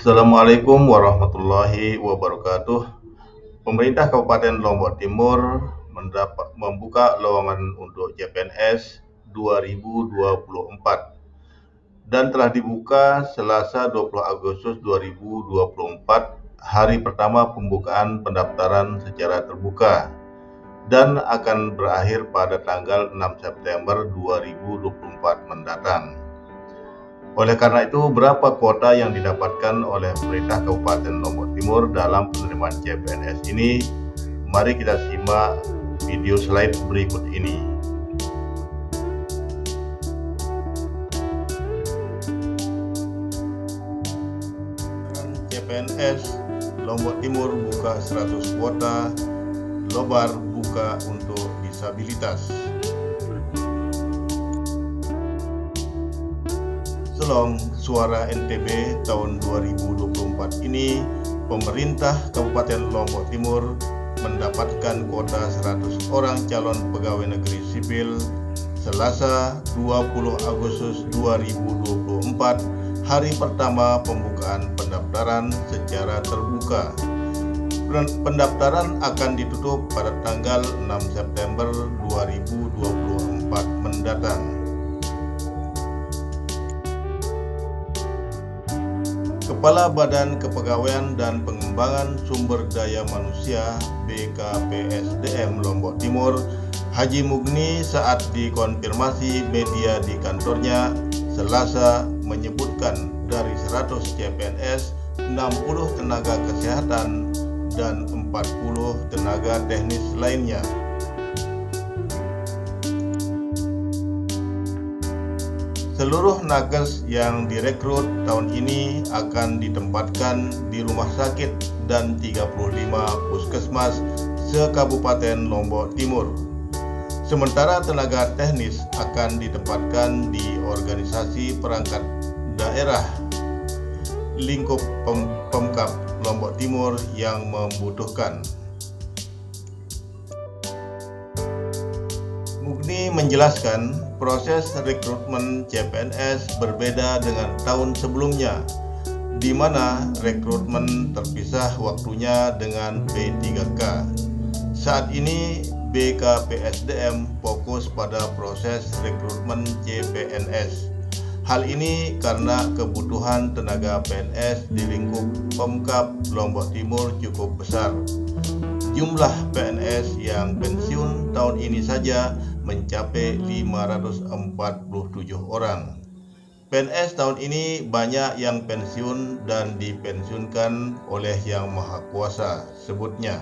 Assalamualaikum warahmatullahi wabarakatuh. Pemerintah Kabupaten Lombok Timur membuka lowongan untuk CPNS 2024 dan telah dibuka Selasa 20 Agustus 2024, hari pertama pembukaan pendaftaran secara terbuka, dan akan berakhir pada tanggal 6 September 2024 mendatang. Oleh karena itu, berapa kuota yang didapatkan oleh pemerintah Kabupaten Lombok Timur dalam penerimaan CPNS ini? Mari kita simak video slide berikut ini. CPNS Lombok Timur buka 100 kuota, Lobar buka untuk disabilitas. Selong Suara NTB tahun 2024 ini, pemerintah Kabupaten Lombok Timur mendapatkan kuota 100 orang calon pegawai negeri sipil Selasa 20 Agustus 2024, hari pertama pembukaan pendaftaran secara terbuka. Pendaftaran akan ditutup pada tanggal 6 September 2024 mendatang. Kepala Badan Kepegawaian dan Pengembangan Sumber Daya Manusia BKPSDM Lombok Timur, Haji Mugni, saat dikonfirmasi media di kantornya Selasa menyebutkan dari 100 CPNS, 60 tenaga kesehatan dan 40 tenaga teknis lainnya. Seluruh nakes yang direkrut tahun ini akan ditempatkan di rumah sakit dan 35 puskesmas se-Kabupaten Lombok Timur. Sementara tenaga teknis akan ditempatkan di organisasi perangkat daerah lingkup Pemkab Lombok Timur yang membutuhkan. Mugni menjelaskan proses rekrutmen CPNS berbeda dengan tahun sebelumnya, di mana rekrutmen terpisah waktunya dengan P3K. Saat ini BKPSDM fokus pada proses rekrutmen CPNS. Hal ini karena kebutuhan tenaga PNS di lingkup Pemkab Lombok Timur cukup besar. Jumlah PNS yang pensiun tahun ini saja mencapai 547 orang. PNS tahun ini banyak yang pensiun dan dipensiunkan oleh Yang Maha Kuasa, sebutnya.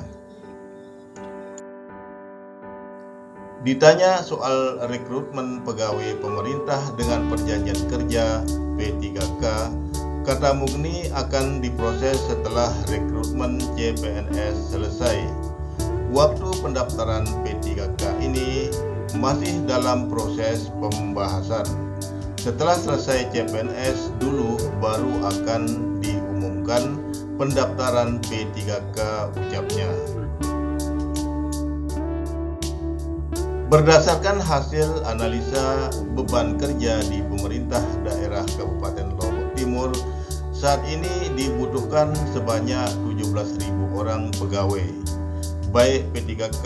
Ditanya soal rekrutmen pegawai pemerintah dengan perjanjian kerja P3K, kata Mugni akan diproses setelah rekrutmen CPNS selesai. Waktu pendaftaran P3K ini masih dalam proses pembahasan. Setelah selesai CPNS dulu baru akan diumumkan pendaftaran P3K, ucapnya. Berdasarkan hasil analisa beban kerja di pemerintah daerah Kabupaten Lombok Timur, saat ini dibutuhkan sebanyak 17.000 orang pegawai, baik P3K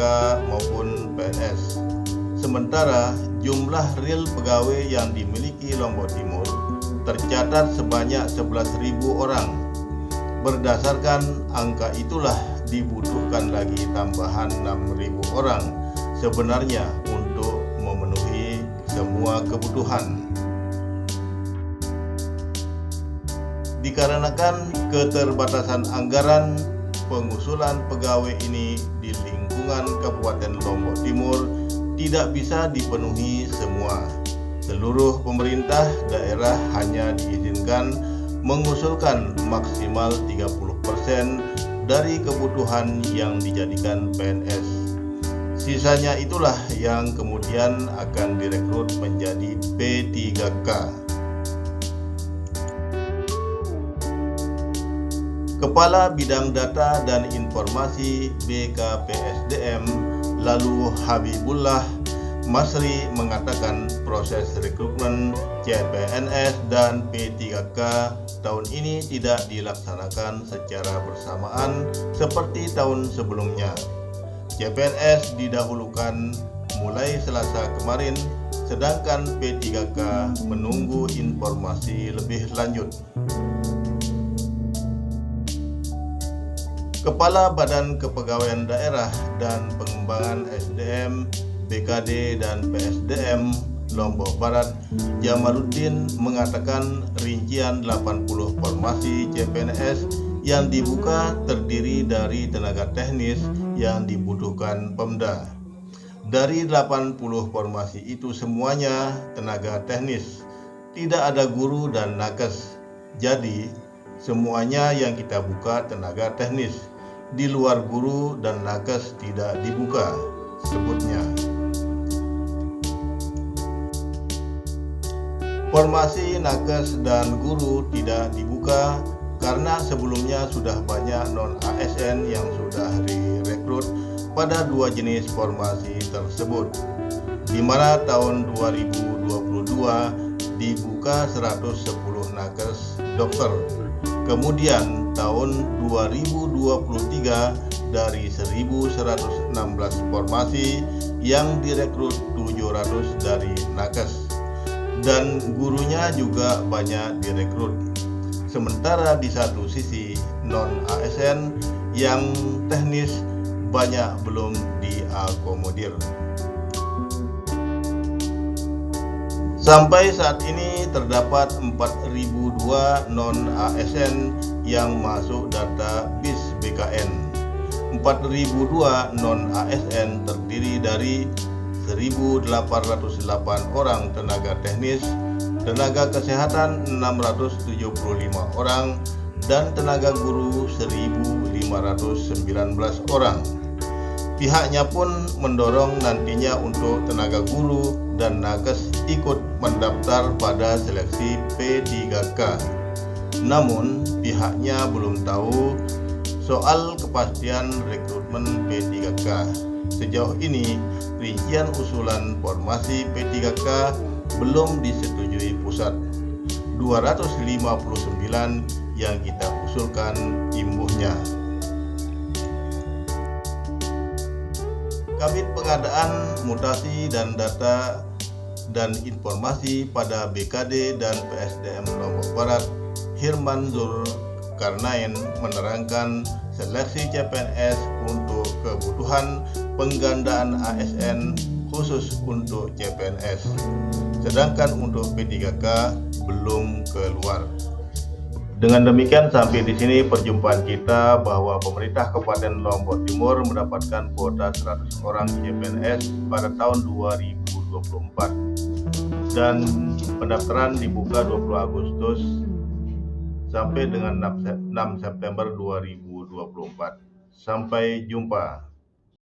maupun PNS. Sementara jumlah real pegawai yang dimiliki Lombok Timur tercatat sebanyak 11.000 orang. Berdasarkan angka itulah dibutuhkan lagi tambahan 6.000 orang sebenarnya untuk memenuhi semua kebutuhan. Dikarenakan keterbatasan anggaran, pengusulan pegawai ini di lingkungan Kabupaten Lombok Timur tidak bisa dipenuhi semua. Seluruh pemerintah daerah hanya diizinkan mengusulkan maksimal 30% dari kebutuhan yang dijadikan PNS. Sisanya itulah yang kemudian akan direkrut menjadi P3K. Kepala Bidang Data dan Informasi BKPSDM lalu Habibullah Masri mengatakan proses rekrutmen CPNS dan P3K tahun ini tidak dilaksanakan secara bersamaan seperti tahun sebelumnya. CPNS didahulukan mulai Selasa kemarin, sedangkan P3K menunggu informasi lebih lanjut. Kepala Badan Kepegawaian Daerah dan Pengembangan SDM BKD dan PSDM Lombok Barat, Jamaluddin, mengatakan rincian 80 formasi CPNS yang dibuka terdiri dari tenaga teknis yang dibutuhkan Pemda. Dari 80 formasi itu semuanya tenaga teknis, tidak ada guru dan nakes. Jadi, semuanya yang kita buka tenaga teknis, di luar guru dan nakes tidak dibuka, sebutnya. Formasi nakes dan guru tidak dibuka karena sebelumnya sudah banyak non-ASN yang sudah direkrut pada dua jenis formasi tersebut, di mana tahun 2022 dibuka 110 nakes dokter. Kemudian tahun 2023 dari 1116 formasi yang direkrut 700 dari nakes, dan gurunya juga banyak direkrut. Sementara di satu sisi non-ASN yang teknis banyak belum diakomodir. Sampai saat ini terdapat 4.002 non-ASN yang masuk data BIS BKN. 4.002 non-ASN terdiri dari 1.808 orang tenaga teknis, tenaga kesehatan 675 orang, dan tenaga guru 1.519 orang. Pihaknya pun mendorong nantinya untuk tenaga guru dan nakes ikut mendaftar pada seleksi P3K. Namun, pihaknya belum tahu soal kepastian rekrutmen P3K. Sejauh ini, rincian usulan formasi P3K belum disetujui pusat. 259 yang kita usulkan imbuhnya. Kabid Pengadaan, Mutasi dan Data dan Informasi pada BKD dan PSDM Lombok Barat, Hirman Zulkarnain, menerangkan seleksi CPNS untuk kebutuhan penggandaan ASN khusus untuk CPNS, sedangkan untuk P3K belum keluar. Dengan demikian sampai di sini perjumpaan kita bahwa pemerintah Kabupaten Lombok Timur mendapatkan kuota 100 orang CPNS pada tahun 2024 dan pendaftaran dibuka 20 Agustus sampai dengan 6 September 2024. Sampai jumpa.